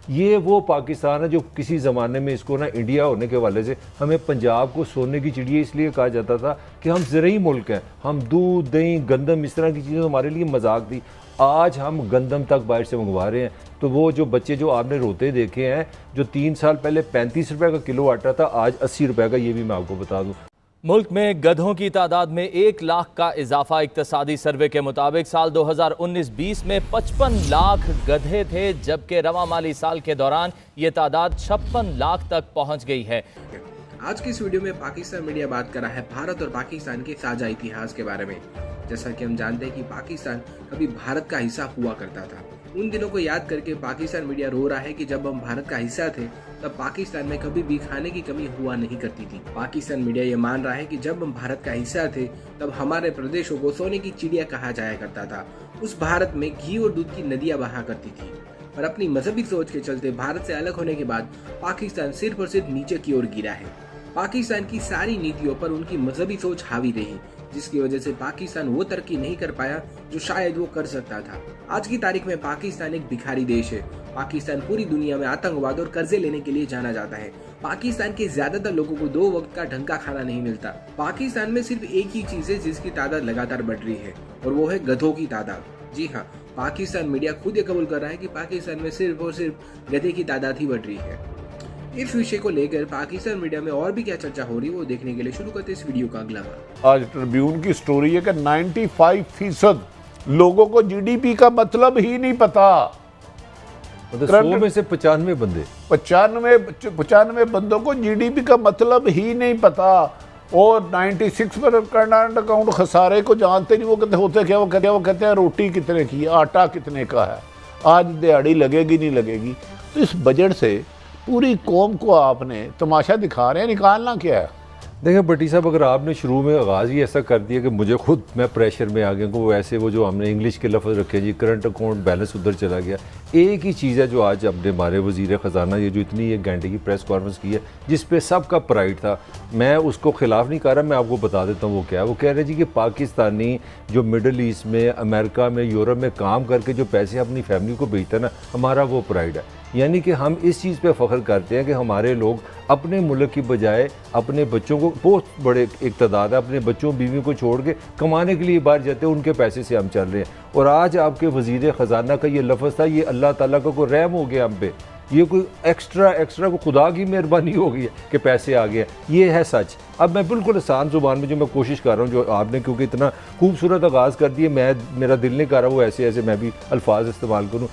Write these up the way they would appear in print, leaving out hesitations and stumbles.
ये वो पाकिस्तान है जो किसी ज़माने में इसको ना इंडिया होने के हवाले से हमें पंजाब को सोने की चिड़िया इसलिए कहा जाता था कि हम ज़रूरी मुल्क हैं, हम दूध दही गंदम इस तरह की चीज़ें हमारे लिए मजाक थी। आज हम गंदम तक बाहर से मंगवा रहे हैं। तो वो जो बच्चे जो आपने रोते देखे हैं, जो 3 साल पहले 35 रुपये का किलो आटा था, आज 80 रुपये का, ये भी मैं आपको बता दूँ। मुल्क में गधों की तादाद में 1 लाख का इजाफा। इक्तसादी सर्वे के मुताबिक साल 2019-20 में 55 लाख गधे थे, जबकि रवा माली साल के दौरान ये तादाद 56 लाख तक पहुंच गई है। आज की इस वीडियो में पाकिस्तान मीडिया बात कर रहा है भारत और पाकिस्तान के साझा इतिहास के बारे में। जैसा कि हम जानते हैं कि पाकिस्तान कभी भारत का हिस्सा हुआ करता था। उन दिनों को याद करके पाकिस्तान मीडिया रो रहा है कि जब हम भारत का हिस्सा थे तब पाकिस्तान में कभी भी खाने की कमी हुआ नहीं करती थी। पाकिस्तान मीडिया ये मान रहा है कि जब हम भारत का हिस्सा थे तब हमारे प्रदेशों को सोने की चिड़िया कहा जाया करता था। उस भारत में घी और दूध की नदियां बहा करती थी। पर अपनी मजहबी सोच के चलते भारत से अलग होने के बाद पाकिस्तान सिर्फ और सिर्फ नीचे की ओर गिरा है। पाकिस्तान की सारी नीतियों पर उनकी मजहबी सोच हावी रही, जिसकी वजह से पाकिस्तान वो तरक्की नहीं कर पाया जो शायद वो कर सकता था। आज की तारीख में पाकिस्तान एक भिखारी देश है। पाकिस्तान पूरी दुनिया में आतंकवाद और कर्जे लेने के लिए जाना जाता है। पाकिस्तान के ज्यादातर लोगों को 2 वक्त का ढंग का खाना नहीं मिलता। पाकिस्तान में सिर्फ एक ही चीज है जिसकी तादाद लगातार बढ़ रही है, और वो है गधों की तादाद। जी हाँ, पाकिस्तान मीडिया खुद ये कबूल कर रहा है कि पाकिस्तान में सिर्फ और सिर्फ गधे की तादाद ही बढ़ रही है। इस विषय को लेकर पाकिस्तान मीडिया में और भी क्या चर्चा हो रही है वो देखने के लिए शुरू करते इस वीडियो का अगला भाग। आज ट्रिब्यून की स्टोरी है कि 95% लोगों को जीडीपी का मतलब ही नहीं पता। मतलब 100 में से 95 बंदे 95 बंदों को जीडीपी का मतलब ही नहीं पता। और 96 पर करंट अकाउंट खसारे को जानते नहीं। वो कहते होते क्या, वो कहते हैं रोटी कितने की, आटा कितने का है, आज दिहाड़ी लगेगी नहीं लगेगी। तो इस बजट से पूरी कौम को आपने तमाशा दिखा रहे हैं, निकालना क्या है? देखिए भट्टी साहब, अगर आपने शुरू में आगाज़ ही ऐसा कर दिया कि मुझे खुद मैं प्रेशर में आ गया को वैसे वो जो हमने इंग्लिश के लफ्ज़ रखे जी, करंट अकाउंट बैलेंस उधर चला गया। एक ही चीज़ है जो आज अपने हमारे वज़ीर ख़जाना ये जो इतनी 1 घंटे की प्रेस कॉन्फ्रेंस की है जिस पे सबका प्राइड था, मैं उसको ख़िलाफ़ नहीं कर रहा, मैं आपको बता देता हूँ वो क्या है। वो कह रहे जी कि पाकिस्तानी जो मिडल ईस्ट में, अमेरिका में, यूरोप में काम करके जो पैसे अपनी फैमिली को भेजता है ना, हमारा वो प्राइड है। यानी कि हम इस चीज़ पे फ़ख्र करते हैं कि हमारे लोग अपने मुल्क की बजाय अपने बच्चों को, बहुत बड़े एक तादाद है, अपने बच्चों बीवियों को छोड़ के कमाने के लिए बाहर जाते हैं, उनके पैसे से हम चल रहे हैं। और आज आपके वज़ीर ख़जाना का ये लफ्ज़ था, ये अल्लाह ताला का कोई रहम हो गया हम पे, ये कोई एक्स्ट्रा को खुदा की मेहरबानी हो गई है कि पैसे आ गए। ये है सच। अब मैं बिल्कुल आसान ज़ुबान में जो मैं कोशिश कर रहा हूँ, जो आपने क्योंकि इतना खूबसूरत आगाज़ कर दिया, मेरा दिल नहीं कर रहा वो ऐसे मैं भी अल्फाज इस्तेमाल करूँ।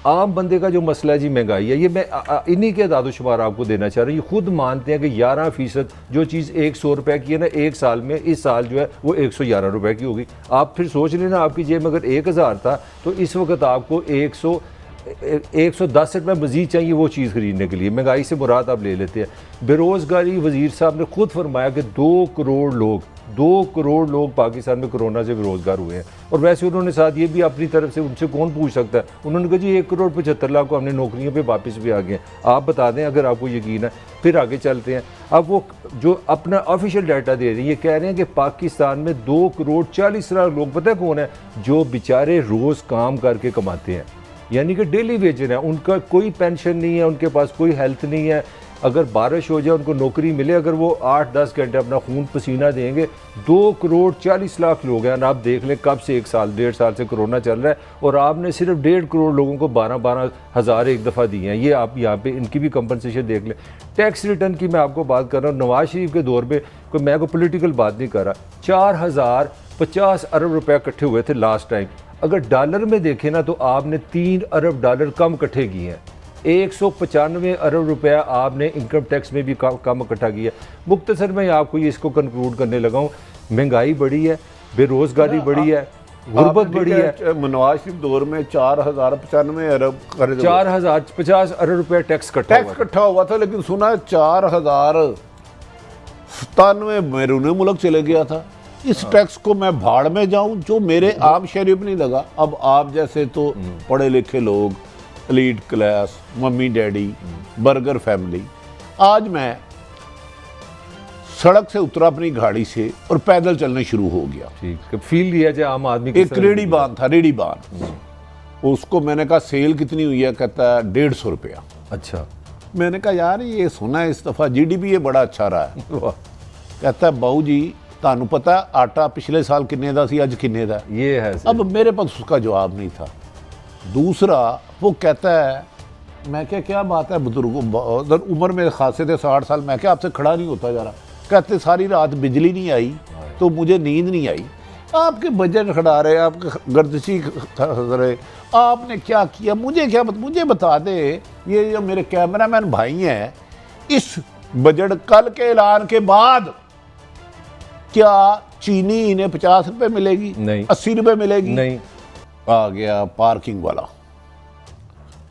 आम बंदे का जो मसला है जी महंगाई है, ये मैं इन्हीं के दादोशुमार आपको देना चाह रहा हूँ। ये खुद मानते हैं कि 11% जो चीज़ 100 रुपये की है ना, 1 साल में, इस साल जो है वो 111 रुपये की होगी। आप फिर सोच लेना, आपकी जेब में अगर 1000 था तो इस वक्त आपको 110 रुपये मज़ीद चाहिए वो चीज़ ख़रीदने के लिए। महंगाई से मुराद आप ले लेते हैं बेरोज़गारी। वज़ीर साहब ने खुद फरमाया कि 2 करोड़ लोग पाकिस्तान में कोरोना से बेरोज़गार हुए हैं। और वैसे उन्होंने साथ ये भी अपनी तरफ से, उनसे कौन पूछ सकता है, उन्होंने कहा जी 1,75,00,000 को हमने नौकरियों पे वापस भी आ गए। आप बता दें अगर आपको यकीन है। फिर आगे चलते हैं। अब वो जो अपना ऑफिशियल डाटा दे रहे हैं, ये कह रहे हैं कि पाकिस्तान में 2,40,00,000 लोग, पता है कौन है, जो बेचारे रोज़ काम करके कमाते हैं, यानी कि डेली वेजर है, उनका कोई पेंशन नहीं है, उनके पास कोई हेल्थ नहीं है। अगर बारिश हो जाए उनको नौकरी मिले, अगर वो 8-10 घंटे अपना खून पसीना देंगे, 2,40,00,000 लोग हैं। आप देख लें कब से 1-1.5 साल से कोरोना चल रहा है और आपने सिर्फ 1.5 करोड़ लोगों को 12-12 हज़ार एक दफ़ा दिए हैं। ये आप यहाँ पे इनकी भी कंपनसेशन देख लें। टैक्स रिटर्न की मैं आपको बात कर रहा हूँ। नवाज शरीफ के दौर पर मैं कोई पोलिटिकल बात नहीं कर रहा, 4,050 अरब रुपये इकट्ठे हुए थे लास्ट टाइम। अगर डॉलर में देखें ना तो आपने $3 अरब कम इकट्ठे किए हैं। 195 अरब रुपया आपने इनकम टैक्स में भी कम इकट्ठा किया। मुख्तसर में आपको ये इसको कंक्लूड करने लगा हूँ। महंगाई बढ़ी है, बेरोज़गारी बढ़ी है, गुर्बत बढ़ी है। नवाज शरीफ दौर में 4,095 अरब 4,050 अरब रुपया टैक्स इकट्ठा हुआ था, लेकिन सुना 4,097 बैरून मुल्क चले गया था। इस टैक्स को मैं भाड़ में जाऊं जो मेरे आम शहरियों पर नहीं लगा। अब आप जैसे तो पढ़े लिखे लोग, elite class, mummy daddy, burger family, आज मैं सड़क से उतरा अपनी गाड़ी से और पैदल चलने शुरू हो गया। ठीक, फील लिया जाए आम आदमी। एक रेडी बांध था, रेडी बांध, उसको मैंने कहा सेल कितनी हुई है, कहता है 150 रुपया। अच्छा। मैंने कहा यार ये सुना है इस दफ़ा GDP ये बड़ा अच्छा रहा है। वाह, कहता है बाऊ जी ਤੁਹਾਨੂੰ पता आटा पिछले साल किन्ने ਦਾ ਸੀ ਅੱਜ किन्ने ਦਾ। ये है अब मेरे पास उसका जवाब नहीं था। दूसरा वो कहता है, मैं क्या बात है बुजुर्गों, उम्र में खासे थे 60 साल, मैं आपसे खड़ा नहीं होता जा रहा। कहते सारी रात बिजली नहीं आई तो मुझे नींद नहीं आई। आपके बजट खड़ा रहे, आपके गर्दिशी रहे, आपने क्या किया, मुझे बता दे। ये जो मेरे कैमरामैन भाई हैं, इस बजट कल के ऐलान के बाद क्या चीनी इन्हें 50 रुपए मिलेगी? नहीं। 80 रुपए मिलेगी? नहीं। आ गया पार्किंग वाला।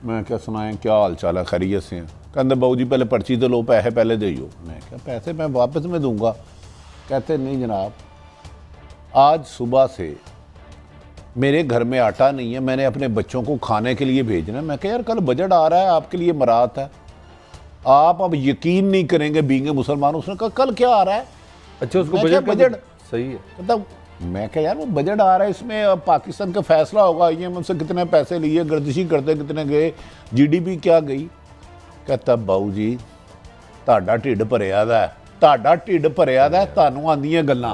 मैं क्या सुनाएं, क्या हाल चाल है, खैरियत से हैं? कहते बाबू जी पहले पर्ची तो लो, पैसे पहले दे दो। मैं क्या पैसे मैं वापस में दूंगा? कहते नहीं जनाब, आज सुबह से मेरे घर में आटा नहीं है, मैंने अपने बच्चों को खाने के लिए भेजना है। मैं कहा यार कल बजट आ रहा है, आपके लिए मरात है, आप अब यकीन नहीं करेंगे बींगे मुसलमान। उसने कहा कल क्या आ रहा है? अच्छा, उसको बजट सही है। मतलब मैं क्या यार वो बजट आ रहा है, इसमें अब पाकिस्तान का फैसला होगा, IMF से कितने पैसे लिए, गर्दिशी करते कितने गए, GDP क्या गई। कहता बाऊ जी ਤੁਹਾਡਾ ਢਿੱਡ ਭਰਿਆ ਦਾ ਹੈ, ਤੁਹਾਡਾ ਢਿੱਡ ਭਰਿਆ ਦਾ ਹੈ, ਤੁਹਾਨੂੰ ਆਂਦੀਆਂ ਗੱਲਾਂ।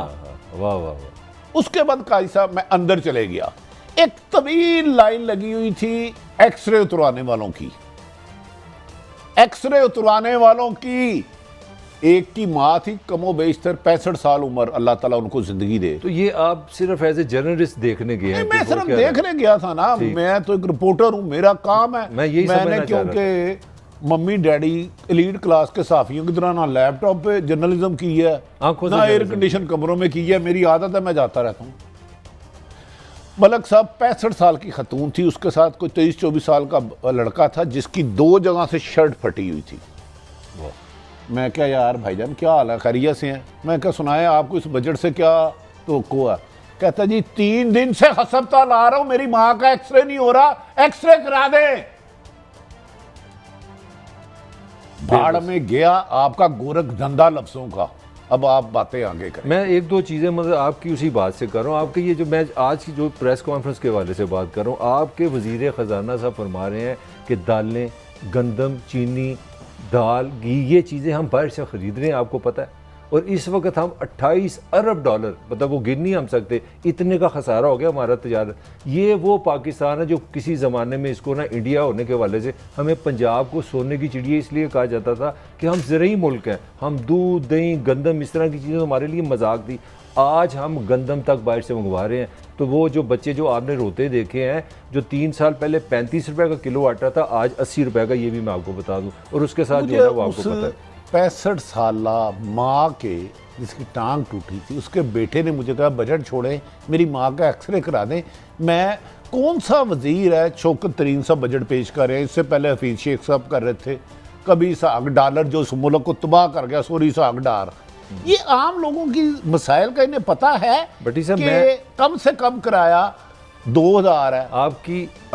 वाह वाह वाह। उसके बाद काजी साहब मैं अंदर चले गया, एक तवील लाइन लगी हुई थी एक्सरे उतरवाने वालों की, एक्सरे उतरवाने वालों की। एक की माँ थी कमो बेशतर 65 साल उम्र, अल्लाह ताला उनको जिंदगी दे। तो ये आप सिर्फ एज ए जर्नलिस्ट देखने गए हैं? मैं सिर्फ देखने गया था ना, मैं तो एक रिपोर्टर हूँ, मेरा काम है। मैं यही मैंने क्योंकि मम्मी डैडी एलीट क्लास के साफियों की तरह ना लैपटॉप पे जर्नलिज्म की है, आंखों से ना एयर जर्नलिज्म कंडीशन कमरों में की है। मेरी आदत है, मैं जाता रहता हूँ। मलक साहब 65 साल की खतून थी, उसके साथ कोई 23-24 साल का लड़का था जिसकी 2 जगह से शर्ट फटी हुई थी। मैं क्या यार भाईजान क्या हाल है, खैरियत से हैं? मैं क्या सुनाए आपको इस बजट से क्या तो है? कहता जी 3 दिन से अस्पताल आ रहा हूं, मेरी माँ का एक्सरे नहीं हो रहा, एक्सरे करा दे। भाड़ में गया आपका गोरख धंधा लफ्जों का। अब आप बातें आगे करें। मैं 1-2 चीज़ें मतलब आपकी उसी बात से कर रहा हूँ। आपके ये जो मैं आज की जो प्रेस कॉन्फ्रेंस के हवाले से बात कर रहा हूँ, आपके वज़ीर ख़जाना साहब फरमा रहे हैं कि दालें, गंदम, चीनी, दाल, घी, ये चीज़ें हम बाहर से ख़रीद रहे हैं, आपको पता है। और इस वक्त हम 28 अरब डॉलर, मतलब वो गिन नहीं हम सकते, इतने का खसारा हो गया हमारा तजारत। ये वो पाकिस्तान है जो किसी ज़माने में इसको ना इंडिया होने के हवाले से हमें पंजाब को सोने की चिड़िया इसलिए कहा जाता था कि हम ज़रूरी मुल्क हैं, हम दूध, दही, गंदम, इस तरह की चीज़ें हमारे लिए मजाक थी। आज हम गंदम तक बाहर से मंगवा रहे हैं। तो वो जो बच्चे जो आपने रोते देखे हैं, जो 3 साल पहले 35 रुपए का किलो आटा था, आज 80 रुपए का, ये भी मैं आपको बता दूं। और उसके साथ जो है वो आपको पता है 65 साल माँ के जिसकी टांग टूटी थी, उसके बेटे ने मुझे कहा बजट छोड़े, मेरी माँ का एक्सरे करा दें। मैं कौन सा वजीर है शौकत तरीन सा बजट पेश कर रहे हैं? इससे पहले हफीज शेख साहब कर रहे थे। कभी इसहाक डॉलर जो मुल्क को तबाह कर गया, सॉरी इसहाक डार। ये आम लोगों की मसाइल का इन्हें पता है बटी साहब, कि कम से कम किराया 2000 है।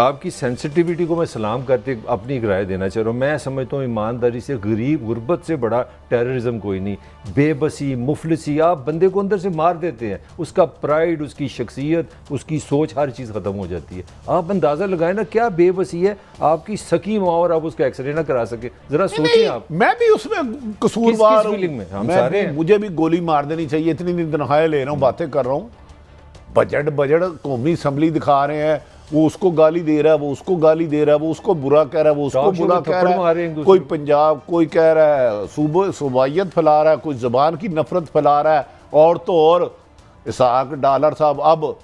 आपकी सेंसिटिविटी को मैं सलाम करते अपनी एक राय देना चाह रहा हूँ। मैं समझता हूँ ईमानदारी से गरीब गुर्बत से बड़ा टेररिज्म कोई नहीं। बेबसी, मुफलिसी, आप बंदे को अंदर से मार देते हैं, उसका प्राइड, उसकी शख्सियत, उसकी सोच, हर चीज़ ख़त्म हो जाती है। आप अंदाज़ा लगाएं ना क्या बेबसी है आपकी सकी माँ और आप उसका एक्सरे ना करा सके। ज़रा सोचें आप। मैं भी उसमें कसूरवार हूं। फीलिंग में हम सारे हैं। मुझे भी गोली मार देनी चाहिए, इतनी तनख्वाहें ले रहा हूँ, बातें कर रहा हूँ। बजट कौमी असम्बली दिखा रहे हैं, वो उसको गाली दे रहा है, वो उसको गाली दे रहा है, वो उसको बुरा कह रहा है, वो उसको बुरा कह रहा है। कोई पंजाब, कोई कह रहा है सूबाइयत फैला रहा है, कोई ज़बान की नफरत फैला रहा है। और तो और इसहाक डॉलर साहब, अब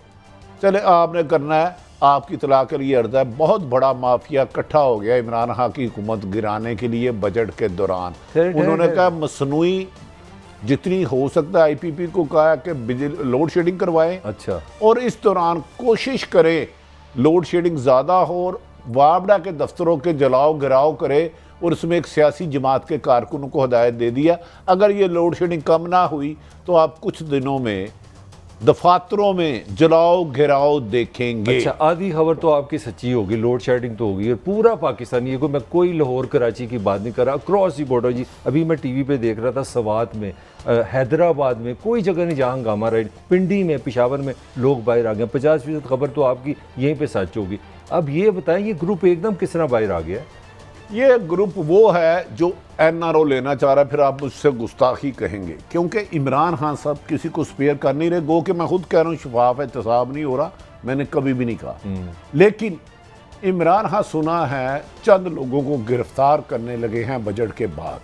चले आपने करना है, आपकी इतला के लिए अर्ज है, बहुत बड़ा माफिया इकट्ठा हो गया इमरान खान की हुकूमत गिराने के लिए बजट के दौरान। उन्होंने कहा मसनूई जितनी हो सकता है IPP को कहा कि बिजली लोड शेडिंग करवाएं। अच्छा। और इस दौरान कोशिश करें लोड शेडिंग ज़्यादा हो और वापडा के दफ्तरों के जलाओ गिराओ करे। और उसमें एक सियासी जमात के कारकुनों को हदायत दे दिया, अगर ये लोड शेडिंग कम ना हुई तो आप कुछ दिनों में दफातरों में जलाओ गिराओ देखेंगे। अच्छा, आधी खबर तो आपकी सच्ची होगी, लोड शेडिंग तो होगी। और पूरा पाकिस्तान, ये को मैं कोई लाहौर कराची की बात नहीं कर रहा, अक्रॉस दी बॉर्डर जी। अभी मैं TV पे देख रहा था, सवात में, हैदराबाद में, कोई जगह नहीं जहाँ हंगामा रहे, पिंडी में, पेशावर में लोग बाहर आ गए। 50% खबर तो आपकी यहीं पे सच होगी। अब ये बताएं ये ग्रुप एकदम किस तरह बाहर आ गया? ये ग्रुप वो है जो एनआरओ लेना चाह रहा है, फिर आप मुझसे गुस्ताखी कहेंगे, क्योंकि इमरान खान साहब किसी को स्पेयर कर नहीं रहे। गो कि मैं खुद कह रहा हूँ शफाफ एहतसाब नहीं हो रहा, मैंने कभी भी नहीं कहा। लेकिन इमरान खान सुना है चंद लोगों को गिरफ्तार करने लगे हैं बजट के बाद।